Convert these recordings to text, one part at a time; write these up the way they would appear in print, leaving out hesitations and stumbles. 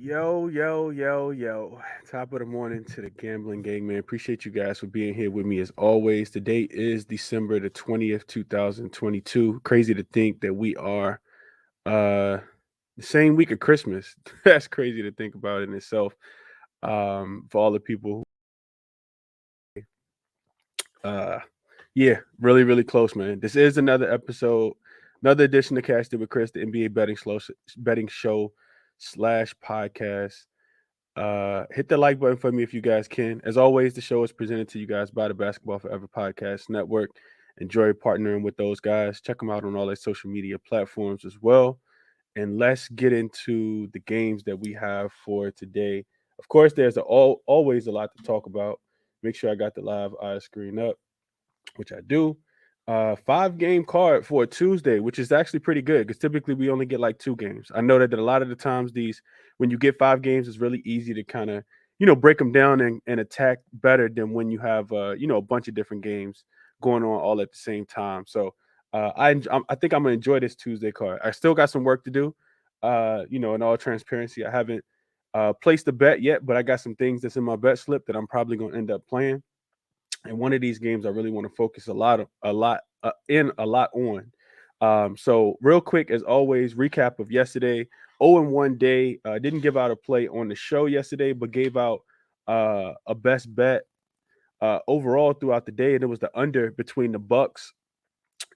Yo, yo, yo, yo. Top of the morning to the gambling gang, man. Appreciate you guys for being here with me as always. Today is December the 20th, 2022. Crazy to think that we are the same week of Christmas. That's crazy to think about in itself. For all the people who yeah, really, really close, man. This is another episode, another edition of Casted with Chris, the NBA betting show slash podcast. Hit the like button for me if you guys can. As always, the show is presented to you guys by the Basketball Forever Podcast Network. Enjoy partnering with those guys. Check them out on all their social media platforms as well. And let's get into the games that we have for today. Of course, there's always a lot to talk about. Make sure I got the live eye screen up, which I do. 5 game card for a Tuesday, which is actually pretty good because typically we only get like 2 games. I know that a lot of the times when you get 5 games, it's really easy to kind of, break them down and attack better than when you have, a bunch of different games going on all at the same time. So I think I'm going to enjoy this Tuesday card. I still got some work to do, in all transparency. I haven't placed a bet yet, but I got some things that's in my bet slip that I'm probably going to end up playing. And one of these games I really want to focus a lot on. So real quick, as always, recap of yesterday. 0-1 day. Didn't give out a play on the show yesterday, but gave out a best bet overall throughout the day, and it was the under between the Bucks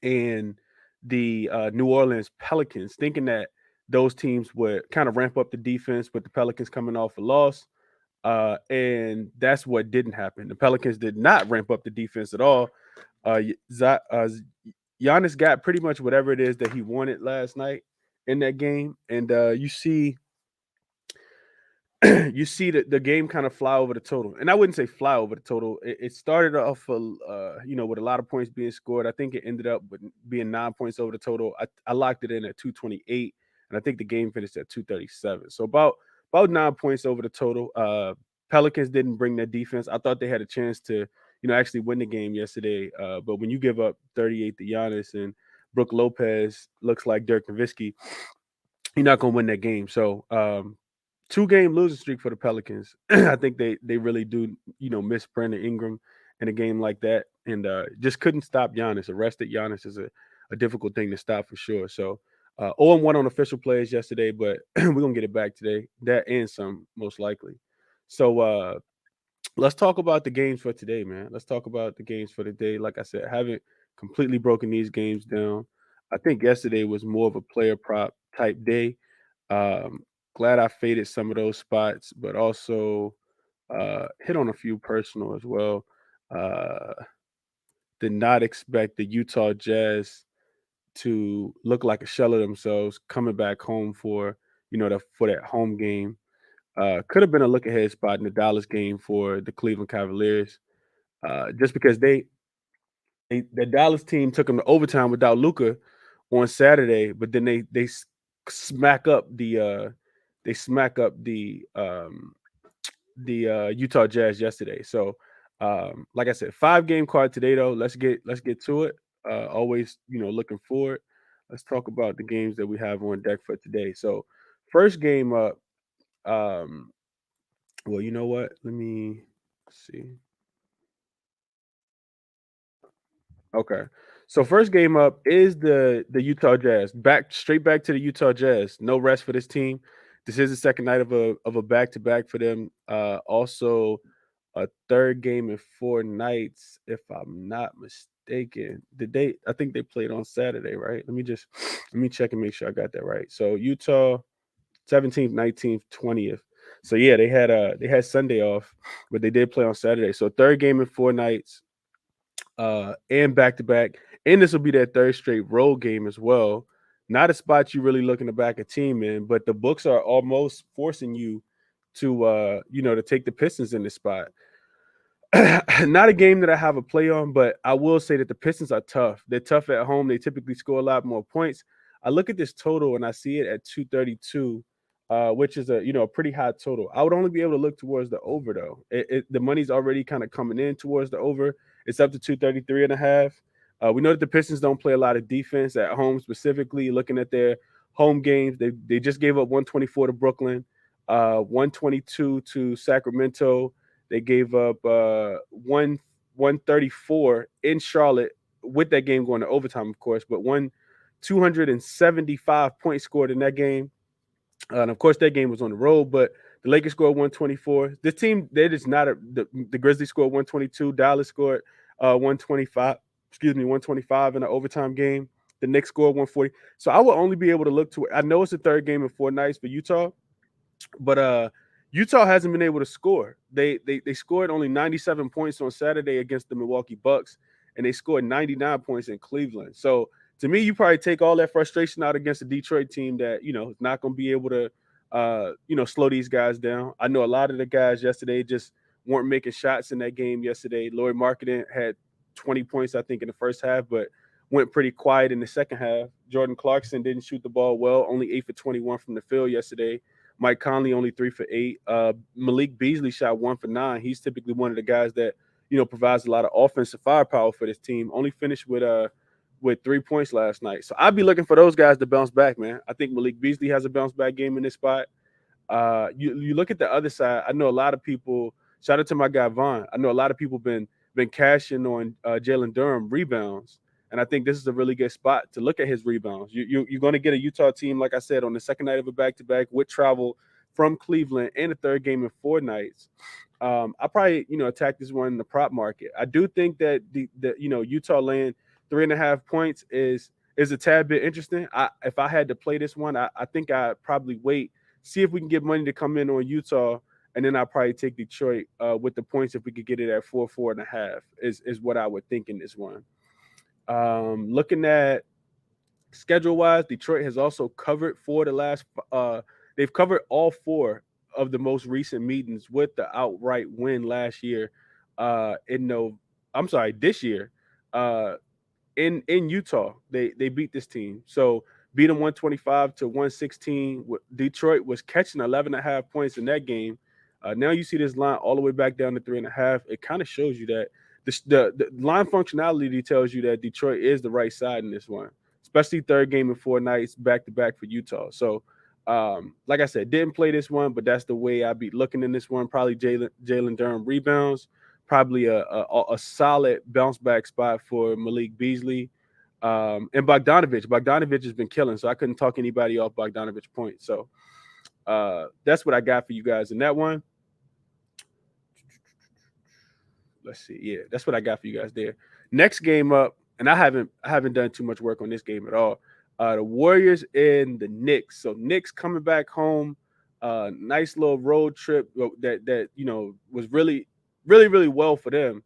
and the New Orleans Pelicans, thinking that those teams would kind of ramp up the defense, with the Pelicans coming off a loss. And that's what didn't happen. The Pelicans did not ramp up the defense at all. Giannis got pretty much whatever it is that he wanted last night in that game, and you see the game kind of fly over the total. And I wouldn't say fly over the total. It started off, with a lot of points being scored. I think it ended up with being 9 points over the total. I locked it in at 228, and I think the game finished at 237. So about 9 points over the total. Pelicans didn't bring their defense. I thought they had a chance to, actually win the game yesterday. But when you give up 38 to Giannis and Brook Lopez looks like Dirk Nowitzki, you're not gonna win that game. So 2 game losing streak for the Pelicans. I think they really do, miss Brandon Ingram in a game like that, and just couldn't stop Giannis. Arrested Giannis is a difficult thing to stop for sure. So 0-1 on official plays yesterday, but we're gonna get it back today. That and some, most likely. So let's talk about the games for today, man. Let's talk about the games for today. Like I said, I haven't completely broken these games down. I think yesterday was more of a player prop type day. Um, Glad I faded some of those spots, but also hit on a few personal as well. Uh, did not expect the Utah Jazz to look like a shell of themselves coming back home for for that home game. Could have been a look ahead spot in the Dallas game for the Cleveland Cavaliers, just because the Dallas team took them to overtime without Luca on Saturday, but then smack up the they smack up the Utah Jazz yesterday. So like I said, 5 game card today though. Let's get to it. Always looking forward. Let's talk about the games that we have on deck for today. So first game up. Um, well, you know what? Let me see. Okay. So first game up is the Utah Jazz. Straight back to the Utah Jazz. No rest for this team. This is the second night of a back to back for them. Also a third game in 4 nights, if I'm not mistaken. I think they played on Saturday, right? Let me check and make sure I got that right. So Utah 17th, 19th, 20th. So yeah, they had Sunday off, but they did play on Saturday. So third game in 4 nights, and back to back. And this will be their third straight road game as well. Not a spot you really looking to back a team in, but the books are almost forcing you to to take the Pistons in this spot. Not a game that I have a play on, but I will say that the Pistons are tough. They're tough at home. They typically score a lot more points. I look at this total and I see it at 232, which is a pretty high total. I would only be able to look towards the over though. The money's already kind of coming in towards the over. It's up to 233 and a half. We know that the Pistons don't play a lot of defense at home, specifically looking at their home games. They just gave up 124 to Brooklyn. 122 to Sacramento. They gave up 134 in Charlotte with that game going to overtime, of course, but 275 points scored in that game. And of course, that game was on the road, but the Lakers scored 124. This team, they just not the Grizzlies scored 122. Dallas scored 125. Excuse me, 125 in an overtime game. The Knicks scored 140. So I will only be able to look to it. I know it's the third game in 4 nights for Utah, but Utah hasn't been able to score. They scored only 97 points on Saturday against the Milwaukee Bucks, and they scored 99 points in Cleveland. So to me, you probably take all that frustration out against the Detroit team that is not going to be able to slow these guys down. I know a lot of the guys yesterday just weren't making shots in that game yesterday. Lauri Markkanen had 20 points, I think, in the first half, but went pretty quiet in the second half. Jordan Clarkson didn't shoot the ball well, only 8 for 21 from the field yesterday. Mike Conley only 3 for 8. Malik Beasley shot 1 for 9. He's typically one of the guys that provides a lot of offensive firepower for this team. Only finished with 3 points last night. So I'd be looking for those guys to bounce back, man. I think Malik Beasley has a bounce back game in this spot. You look at the other side. I know a lot of people. Shout out to my guy Vaughn. I know a lot of people been cashing on Jalen Durham rebounds. And I think this is a really good spot to look at his rebounds. You're going to get a Utah team, like I said, on the second night of a back-to-back with travel from Cleveland and the third game in 4 nights. I probably, attack this one in the prop market. I do think that the Utah laying 3.5 points is a tad bit interesting. If I had to play this one, I think I'd probably wait, see if we can get money to come in on Utah, and then I'd probably take Detroit with the points if we could get it at 4.5 is what I would think in this one. Looking at schedule wise, Detroit has also covered they've covered all 4 of the most recent meetings with the outright win last year this year in Utah. They beat this team. So beat them 125 to 116. Detroit was catching 11.5 points in that game. Now you see this line all the way back down to 3.5. It kind of shows you that the line functionality tells you that Detroit is the right side in this one, especially third game in 4 nights back-to-back for Utah. So, like I said, didn't play this one, but that's the way I'd be looking in this one. Probably Jalen Durham rebounds, probably a solid bounce-back spot for Malik Beasley. And Bogdanovich. Bogdanovich has been killing, so I couldn't talk anybody off Bogdanovich points. So that's what I got for you guys in that one. Let's see. Yeah, that's what I got for you guys there. Next game up, and I haven't done too much work on this game at all. The Warriors and the Knicks. So Knicks coming back home. Nice little road trip that was really, really, really well for them.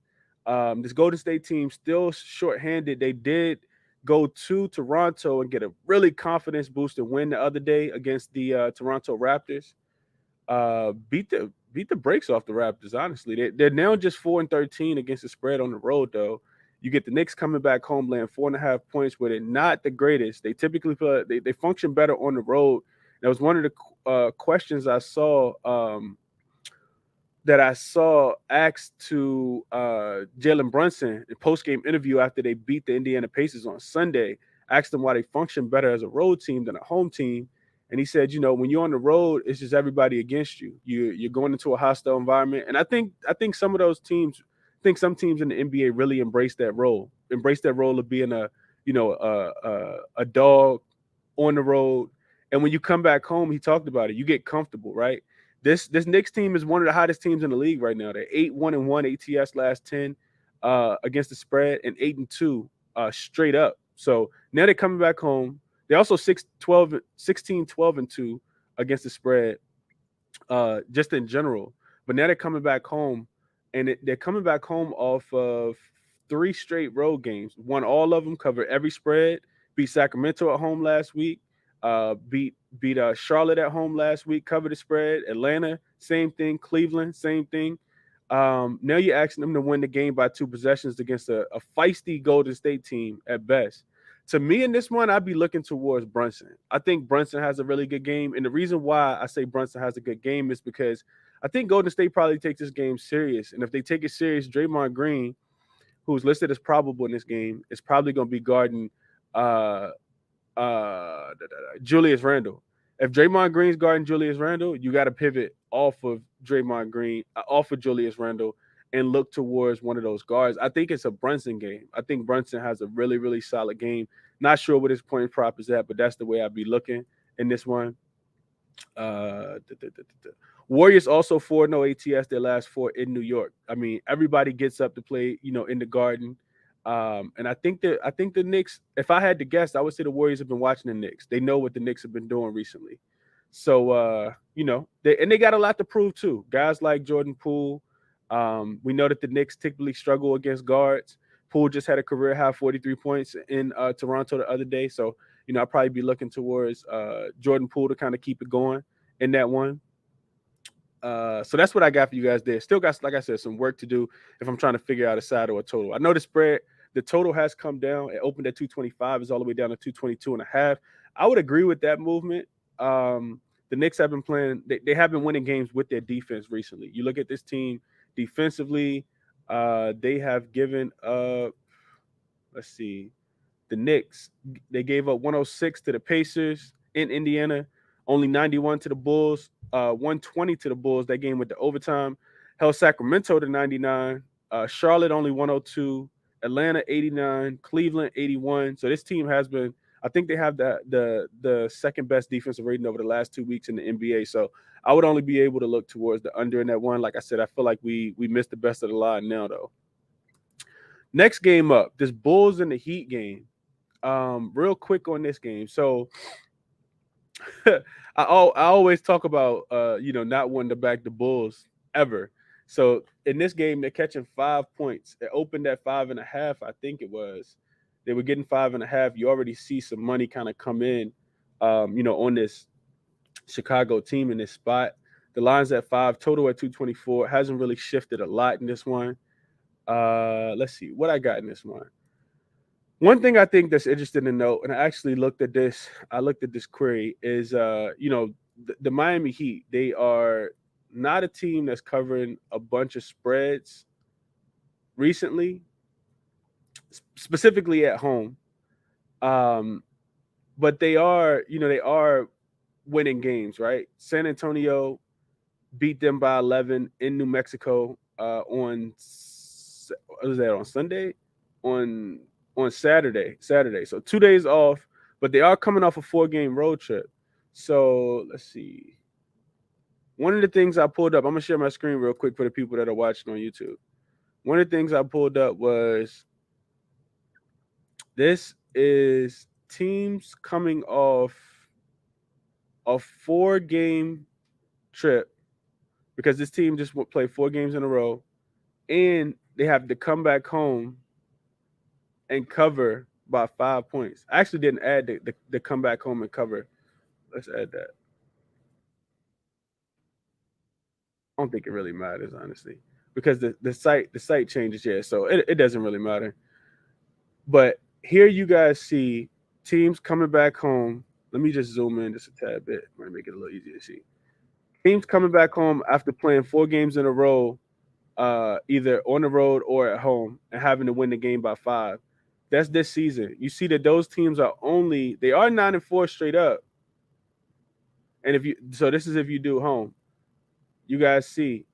This Golden State team still shorthanded. They did go to Toronto and get a really confidence booster win the other day against the Toronto Raptors. Beat the brakes off the Raptors. Honestly, they're now just 4-13 against the spread on the road. Though you get the Knicks coming back home, laying 4.5 points with it. Not the greatest. They typically they function better on the road. That was one of the questions I saw asked to Jalen Brunson in post-game interview after they beat the Indiana Pacers on Sunday. Asked them why they function better as a road team than a home team. And he said, when you're on the road, it's just everybody against you. You're going into a hostile environment. And I think some of those teams, some teams in the NBA really embrace that role of being a dog on the road. And when you come back home, he talked about it. You get comfortable, right? This Knicks team is one of the hottest teams in the league right now. They're 8-1-1 ATS last 10 against the spread, and 8-2 straight up. So now they're coming back home. They're also 16-12-2 against the spread, just in general. But now they're coming back home, and they're coming back home off of 3 straight road games. Won all of them, covered every spread. Beat Sacramento at home last week. Beat Charlotte at home last week, covered the spread. Atlanta, same thing. Cleveland, same thing. Now you're asking them to win the game by 2 possessions against a feisty Golden State team at best. To me, in this one, I'd be looking towards Brunson. I think Brunson has a really good game. And the reason why I say Brunson has a good game is because I think Golden State probably takes this game serious. And if they take it serious, Draymond Green, who's listed as probable in this game, is probably going to be guarding Julius Randle. If Draymond Green's guarding Julius Randle, you got to pivot off of Draymond Green, off of Julius Randle, and look towards one of those guards. I think it's a Brunson game. I think Brunson has a really, really solid game. Not sure what his point prop is at, but that's the way I'd be looking in this one. Warriors also 4-0 ATS their last four in New York. I mean, everybody gets up to play, in the Garden. And I think the Knicks, if I had to guess, I would say the Warriors have been watching the Knicks. They know what the Knicks have been doing recently. So they got a lot to prove too. Guys like Jordan Poole. We know that the Knicks typically struggle against guards. Poole just had a career high 43 points in Toronto the other day. So, I'll probably be looking towards Jordan Poole to kind of keep it going in that one. So that's what I got for you guys there. Still got, like I said, some work to do if I'm trying to figure out a side or a total. I know the total has come down. It opened at 225, is all the way down to 222.5. I would agree with that movement. The Knicks have been playing, they have been winning games with their defense recently. You look at this team defensively, they have given up, let's see, the Knicks, they gave up 106 to the Pacers in Indiana, only 91 to the Bulls, 120 to the Bulls. That game with the overtime. Held Sacramento to 99. Charlotte only 102. Atlanta 89. Cleveland 81. So this team has been, I think they have the second best defensive rating over the last 2 weeks in the NBA. So I would only be able to look towards the under in that one. Like I said, I feel like we missed the best of the line now though. Next game up, this Bulls and the Heat game. Real quick on this game. So I always talk about not wanting to back the Bulls ever. So in this game, they're catching 5 points. It opened at 5.5, I think it was. They were getting 5.5. You already see some money kind of come in, on this Chicago team in this spot. The line's at 5, total at 224. It hasn't really shifted a lot in this one. Let's see what I got in this one. One thing I think that's interesting to note, and I actually looked at this query, is the Miami Heat. They are not a team that's covering a bunch of spreads recently, specifically at home. But they are winning games, right? San Antonio beat them by 11 in New Mexico on Sunday? On Saturday. So 2 days off, but they are coming off a 4-game road trip. So let's see. One of the things I pulled up, I'm gonna share my screen real quick for the people that are watching on YouTube. One of the things I pulled up was this is teams coming off a 4-game trip because this team just played 4 games in a row, and they have to come back home and cover by 5 points. I actually didn't add the come back home and cover. Let's add that. I don't think it really matters, honestly, because the site changes, yeah. So it doesn't really matter. But here you guys see teams coming back home. Let me just zoom in just a tad bit. Might make it a little easier to see. Teams coming back home after playing 4 games in a row, either on the road or at home, and having to win the game by 5. That's this season. You see that those teams are 9-4 straight up. And this is if you do home. You guys see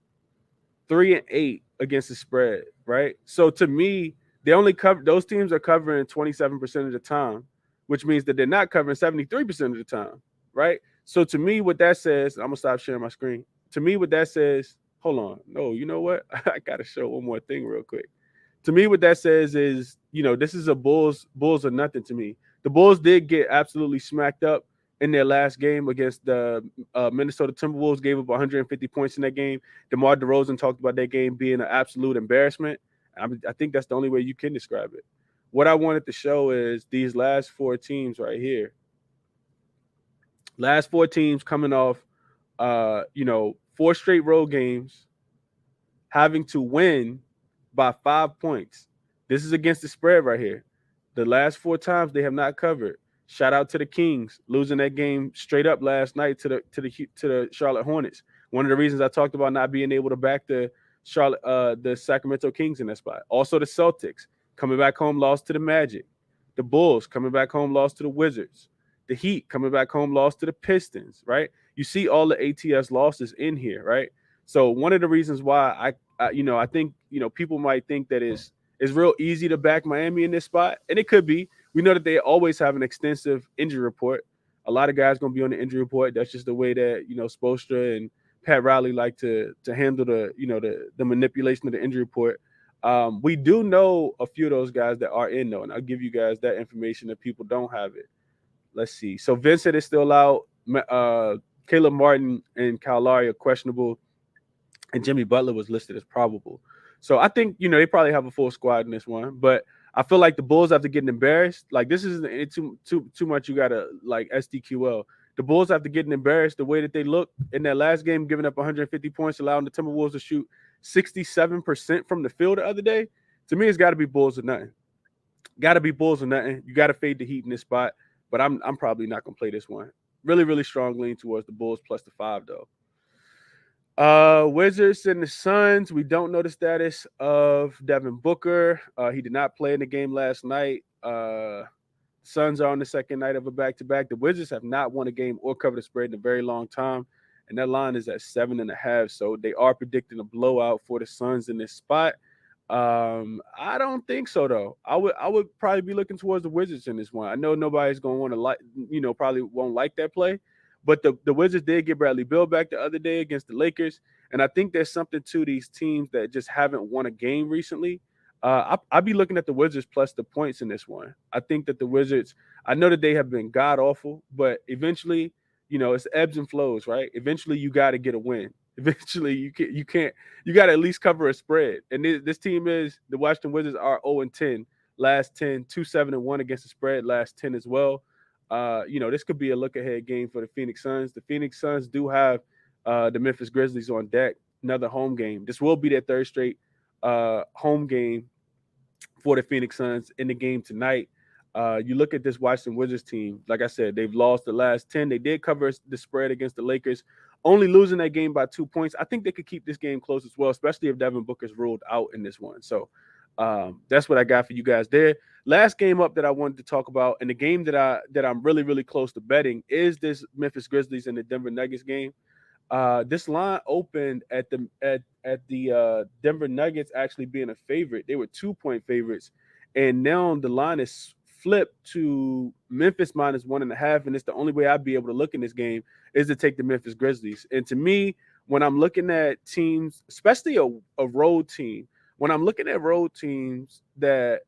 3-8 against the spread, right? So to me, those teams are covering 27% of the time, which means that they're not covering 73% of the time, right? So to me, what that says, I'm gonna stop sharing my screen. To me, what that says, hold on. No, you know what? I gotta show one more thing real quick. To me, what that says is, this is a Bulls or nothing to me. The Bulls did get absolutely smacked up in their last game against the Minnesota Timberwolves, gave up 150 points in that game. DeMar DeRozan talked about that game being an absolute embarrassment. I think that's the only way you can describe it. What I wanted to show is these last 4 teams right here. Last 4 teams coming off, 4 straight road games, having to win by 5 points. This is against the spread right here. The last 4 times they have not covered. Shout out to the Kings losing that game straight up last night to the Charlotte Hornets. One of the reasons I talked about not being able to back the Sacramento Kings in that spot. Also the Celtics coming back home, lost to the Magic. The Bulls coming back home, lost to the Wizards. The Heat coming back home lost to the Pistons, right? You see all the ATS losses in here, right? So one of the reasons why I think people might think that it's real easy to back Miami in this spot, and it could be. We know that they always have an extensive injury report. A lot of guys going to be on the injury report. That's just the way that Spoelstra and Pat Riley like to handle the manipulation of the injury report. We do know a few of those guys that are in though, and I'll give you guys that information if people don't have it. Let's see. So Vincent is still out. Caleb Martin and Kyle Lowry are questionable, and Jimmy Butler was listed as probable. So I think they probably have a full squad in this one, but I feel like the Bulls after getting embarrassed, like this isn't too much. You gotta like SDQL. The Bulls after getting embarrassed the way that they look in that last game, giving up 150 points, allowing the Timberwolves to shoot 67% from the field the other day. To me, it's got to be Bulls or nothing. Got to be Bulls or nothing. You got to fade the Heat in this spot, but I'm probably not gonna play this one. Really, really strong lean towards the Bulls plus the 5 though. Wizards and the Suns. We don't know the status of Devin Booker. He did not play in the game last night. Suns are on the second night of a back-to-back. The Wizards have not won a game or covered a spread in a very long time, and that line is at 7.5. So they are predicting a blowout for the Suns in this spot. I don't think so though. I would probably be looking towards the Wizards in this one. I know nobody's gonna want to probably won't like that play. But the Wizards did get Bradley Beal back the other day against the Lakers. And I think there's something to these teams that just haven't won a game recently. I'd be looking at the Wizards plus the points in this one. I think that the Wizards, I know that they have been god awful, but eventually, it's ebbs and flows, right? Eventually, you got to get a win. Eventually, you got to at least cover a spread. And this team is, the Washington Wizards are 0-10, last 10, 2-7-1 against the spread, last 10 as well. This could be a look-ahead game for the Phoenix Suns. The Phoenix Suns do have the Memphis Grizzlies on deck, another home game. This will be their third straight home game for the Phoenix Suns in the game tonight. You look at this Washington Wizards team, like I said, they've lost the last 10. They did cover the spread against the Lakers, only losing that game by 2 points. I think they could keep this game close as well, especially if Devin Booker's ruled out in this one. So that's what I got for you guys there. Last game up that I wanted to talk about, and the game that I'm really, really close to betting is this Memphis Grizzlies and the Denver Nuggets game. This line opened at the Denver Nuggets actually being a favorite. They were 2-point favorites, and now the line is flipped to Memphis minus 1.5. And it's the only way I'd be able to look in this game is to take the Memphis Grizzlies. And to me, when I'm looking at teams, especially a road team, when I'm looking at road teams that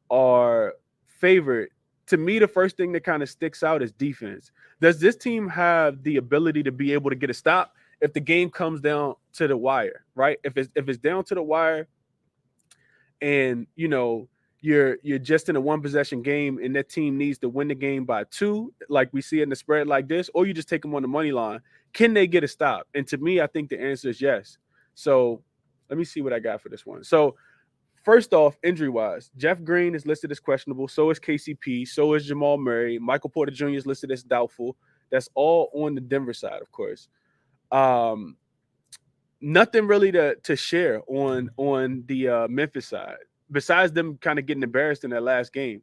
are favored, to me, the first thing that kind of sticks out is defense. Does this team have the ability to be able to get a stop if the game comes down to the wire, right? If it's down to the wire and, you're just in a one possession game and that team needs to win the game by 2, like we see in the spread like this, or you just take them on the money line, can they get a stop? And to me, I think the answer is yes. So let me see what I got for this one. So first off, injury-wise, Jeff Green is listed as questionable. So is KCP. So is Jamal Murray. Michael Porter Jr. is listed as doubtful. That's all on the Denver side, of course. Nothing really to share on the Memphis side, besides them kind of getting embarrassed in that last game.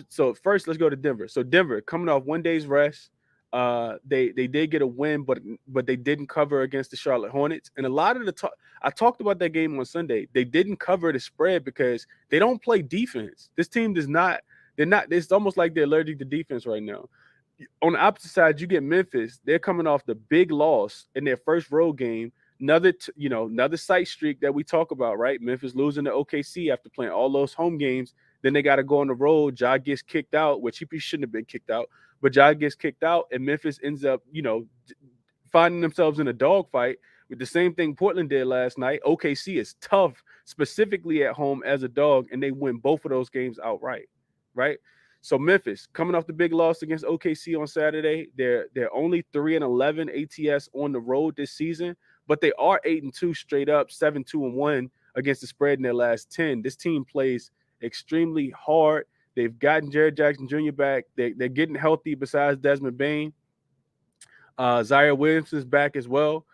So first, let's go to Denver. So Denver coming off 1 day's rest. They did get a win, but they didn't cover against the Charlotte Hornets. And a lot of the I talked about that game on Sunday. They didn't cover the spread because they don't play defense. This team does not. They're not. It's almost like they're allergic to defense right now. On the opposite side, you get Memphis. They're coming off the big loss in their first road game. Another sight streak that we talk about, right? Memphis losing to OKC after playing all those home games. Then they got to go on the road. Ja gets kicked out, which he shouldn't have been kicked out. But Ja gets kicked out, and Memphis ends up, finding themselves in a dogfight with the same thing Portland did last night. OKC is tough, specifically at home as a dog, and they win both of those games outright, right? So Memphis coming off the big loss against OKC on Saturday, they're only 3-11 ATS on the road this season, but they are 8-2 straight up, 7-2-1 against the spread in their last 10. This team plays extremely hard. They've gotten Jared Jackson Jr. back. They're getting healthy besides Desmond Bane. Zaire Williams is back as well.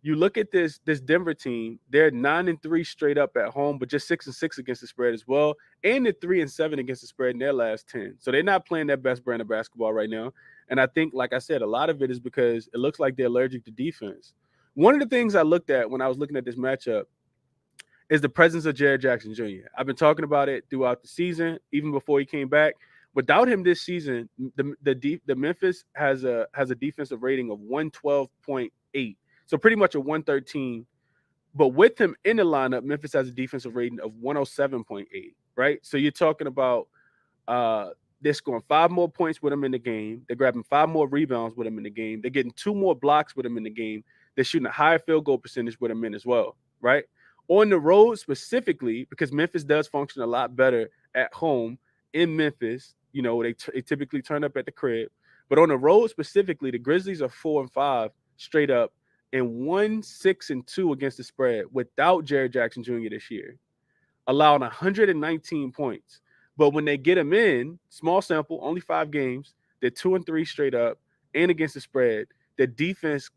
you look at this Denver team, they're 9-3 straight up at home, but just 6-6 against the spread as well. And they're 3-7 against the spread in their last 10. So they're not playing their best brand of basketball right now. And I think, like I said, a lot of it is because it looks like they're allergic to defense. One of the things I looked at when I was looking at this matchup is the presence of Jared Jackson Jr. I've been talking about it throughout the season, even before he came back. Without him this season, the Memphis has a defensive rating of 112.8, so pretty much a 113. But with him in the lineup, Memphis has a defensive rating of 107.8. Right, so you're talking about they're scoring 5 more points with him in the game. They're grabbing 5 more rebounds with him in the game. They're getting 2 more blocks with him in the game. They're shooting a higher field goal percentage with him in as well. Right, on the road specifically, because Memphis does function a lot better at home in Memphis. They typically turn up at the crib, but on the road specifically, the Grizzlies are 4-5 straight up and 1-6-2 against the spread without Jared Jackson Jr. this year, allowing 119 points. But when they get him in, small sample, only 5 games, they're 2-3 straight up and against the spread. The defense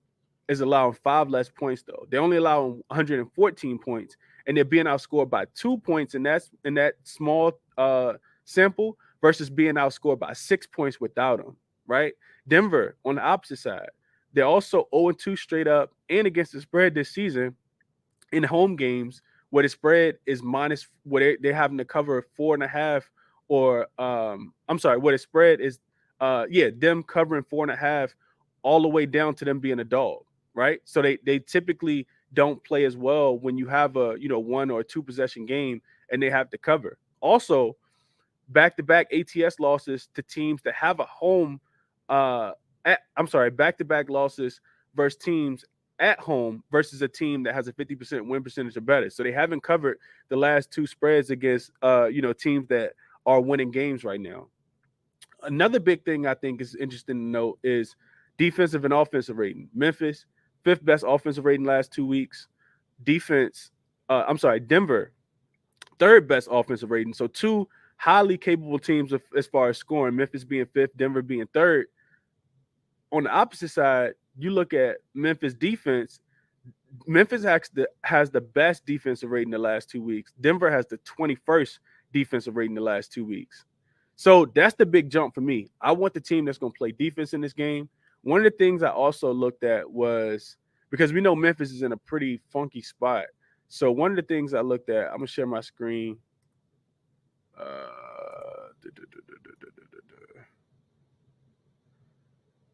is allowing 5 less points though. They're only allowing 114 points, and they're being outscored by 2 points in that small sample versus being outscored by 6 points without them. Right? Denver on the opposite side, they're also 0-2 straight up and against the spread this season in home games where the spread is minus, where they're having to cover 4.5, or where the spread is them covering 4.5 all the way down to them being a dog. Right, so they typically don't play as well when you have a 1 or 2 possession game and they have to cover. Also, back-to-back ATS losses to teams that have a home. Back-to-back losses versus teams at home versus a team that has a 50% win percentage or better. So they haven't covered the last 2 spreads against teams that are winning games right now. Another big thing I think is interesting to note is defensive and offensive rating. Memphis, 5th best offensive rating last 2 weeks. Denver, 3rd best offensive rating. So 2 highly capable teams as far as scoring. Memphis being 5th, Denver being 3rd. On the opposite side, you look at Memphis defense. Memphis has the best defensive rating the last 2 weeks. Denver has the 21st defensive rating the last 2 weeks. So that's the big jump for me. I want the team that's going to play defense in this game. One of the things I also looked at was, because we know Memphis is in a pretty funky spot. So one of the things I looked at, I'm going to share my screen.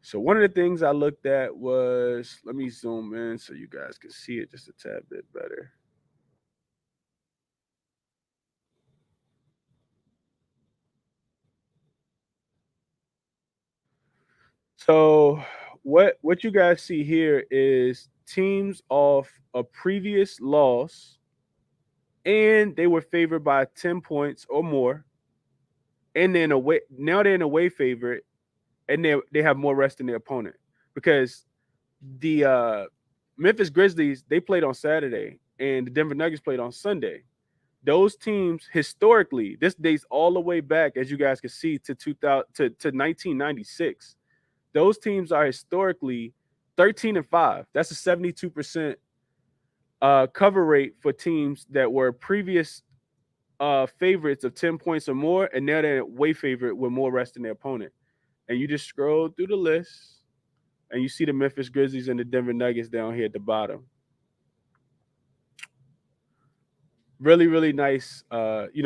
So one of the things I looked at was, let me zoom in so you guys can see it just a tad bit better. So what you guys see here is teams off a previous loss, and they were favored by 10 points or more, and then now they're an away favorite, and they have more rest than their opponent, because the Memphis Grizzlies, they played on Saturday and the Denver Nuggets played on Sunday. Those teams historically, this dates all the way back, as you guys can see, to 1996. Those teams are historically 13-5. That's a 72% cover rate for teams that were previous favorites of 10 points or more, and now they're way favorite with more rest than their opponent. And you just scroll through the list, and you see the Memphis Grizzlies and the Denver Nuggets down here at the bottom. Really, really nice,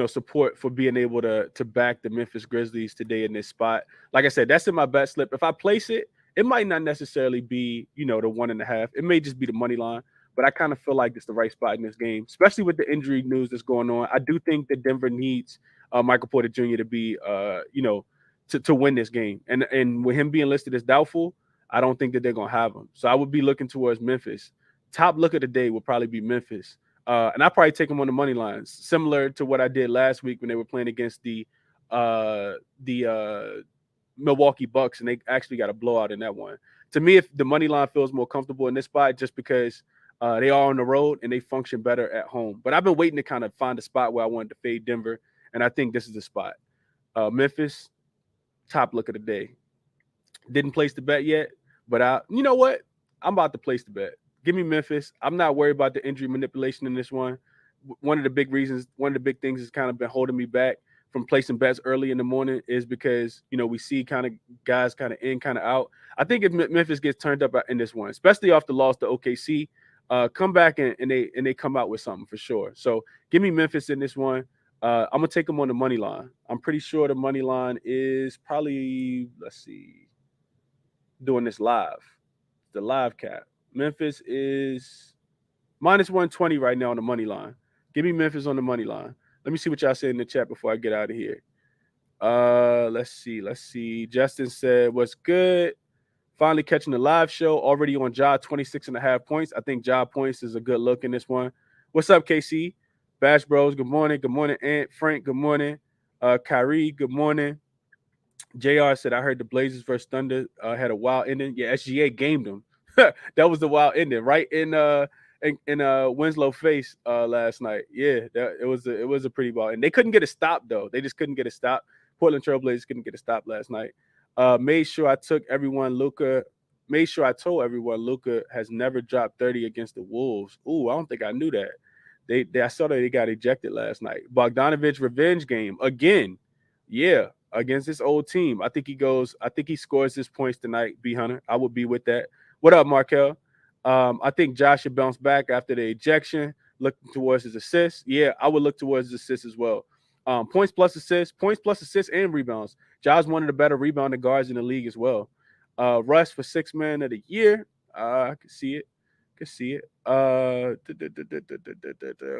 support for being able to back the Memphis Grizzlies today in this spot. Like I said, that's in my bet slip. If I place it, it might not necessarily be, the 1.5. It may just be the money line, but I kind of feel like it's the right spot in this game, especially with the injury news that's going on. I do think that Denver needs Michael Porter Jr. to be, to win this game. And with him being listed as doubtful, I don't think that they're going to have him. So I would be looking towards Memphis. Top look of the day will probably be Memphis. And I probably take them on the money lines, similar to what I did last week when they were playing against the Milwaukee Bucks, and they actually got a blowout in that one. To me, if the money line feels more comfortable in this spot, just because they are on the road and they function better at home. But I've been waiting to kind of find a spot where I wanted to fade Denver, and I think this is the spot. Memphis, top look of the day. Didn't place the bet yet, but you know what? I'm about to place the bet. Give me Memphis. I'm not worried about the injury manipulation in this one. One of the big reasons, one of the big things that's kind of been holding me back from placing bets early in the morning is because, we see kind of guys kind of in, kind of out. I think if Memphis gets turned up in this one, especially off the loss to OKC, come back and they come out with something for sure. So give me Memphis in this one. I'm gonna take them on the money line. I'm pretty sure the money line is probably, let's see, doing this live. The live cap. Memphis is minus 120 right now on the money line. Give me Memphis on the money line. Let me see what y'all say in the chat before I get out of here. Let's see. Justin said, what's good? Finally catching the live show. Already on Ja, 26.5 points. I think Ja points is a good look in this one. What's up, KC? Bash Bros, good morning. Good morning, Ant. Frank, good morning. Kyrie, good morning. JR said, I heard the Blazers versus Thunder had a wild ending. Yeah, SGA gamed them. That was the wild ending, right in Winslow face last night. Yeah, it was a pretty wild. And they couldn't get a stop though. They just couldn't get a stop. Portland Trailblazers couldn't get a stop last night. Made sure I told everyone Luka has never dropped 30 against the Wolves. Ooh, I don't think I knew that. I saw that they got ejected last night. Bogdanovich revenge game again. Yeah, against this old team. I think he scores his points tonight, B Hunter. I would be with that. What up, Markel? I think Josh should bounce back after the ejection, looking towards his assists. Yeah, I would look towards his assists as well. Points plus assists, and rebounds. Josh one of the better rebounding guards in the league as well. Russ for sixth man of the year. I can see it.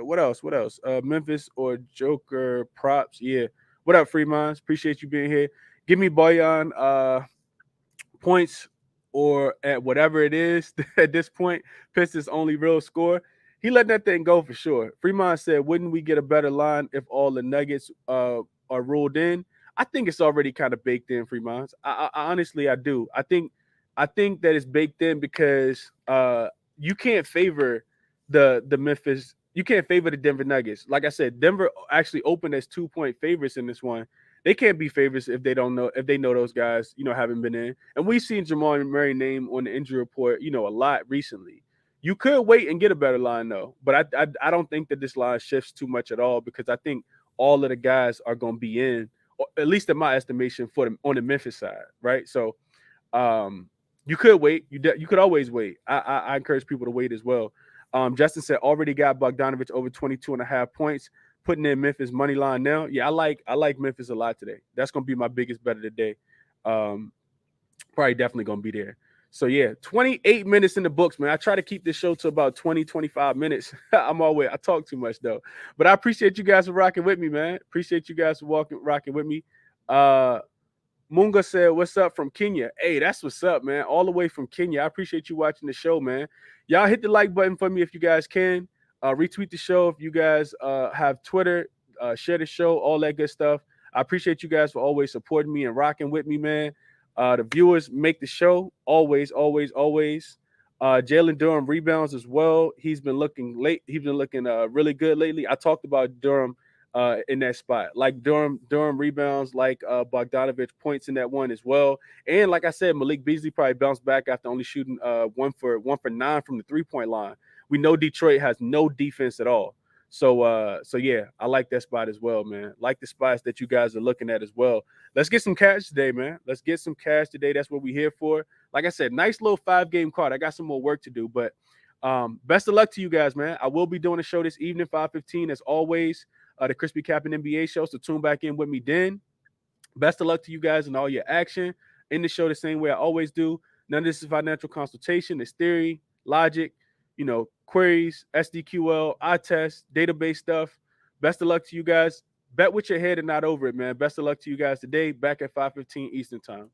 What else? Memphis or Joker props. Yeah. What up, Free Minds? Appreciate you being here. Give me Boyan points or at whatever it is at this point. Pistons only real score. He let that thing go for sure. Fremont said, wouldn't we get a better line if all the Nuggets are ruled in? I think it's already kind of baked in, Fremont. I honestly, I do. I think that it's baked in because you can't favor the Memphis. You can't favor the Denver Nuggets. Like I said, Denver actually opened as 2-point favorites in this one. They can't be favorites if they know those guys, haven't been in. And we've seen Jamal Murray name on the injury report, a lot recently. You could wait and get a better line though, but I don't think that this line shifts too much at all because I think all of the guys are going to be in, or at least in my estimation, on the Memphis side, right? So, you could wait. You could always wait. I encourage people to wait as well. Justin said already got Bogdanovich over 22.5 points. Putting in Memphis money line now. Yeah, I like Memphis a lot today. That's gonna be my biggest bet of the day. Probably definitely gonna be there. So yeah, 28 minutes in the books, man. I try to keep this show to about 20, 25 minutes. I talk too much though. But I appreciate you guys for rocking with me, man. Appreciate you guys for rocking with me. Munga said, what's up from Kenya? Hey, that's what's up, man. All the way from Kenya. I appreciate you watching the show, man. Y'all hit the like button for me if you guys can. Retweet the show if you guys have Twitter. Share the show, all that good stuff. I appreciate you guys for always supporting me and rocking with me, man. The viewers make the show always, always, always. Jalen Durham rebounds as well. He's been looking really good lately. I talked about Durham in that spot. Like Durham rebounds, like Bogdanovich points in that one as well. And like I said, Malik Beasley probably bounced back after only shooting 1 for 9 from the 3-point line. We know Detroit has no defense at all. So yeah, I like that spot as well, man. Like the spots that you guys are looking at as well. Let's get some cash today, man. Let's get some cash today. That's what we're here for. Like I said, nice little 5-game card. I got some more work to do, but best of luck to you guys, man. I will be doing a show this evening, 5:15, as always. The Crispy Captain NBA show. So tune back in with me then. Best of luck to you guys and all your action. In the show the same way I always do. None of this is financial consultation. It's theory, logic, queries, SDQL, eye test, database stuff. Best of luck to you guys. Bet with your head and not over it, man. Best of luck to you guys today. Back at 5:15 Eastern time.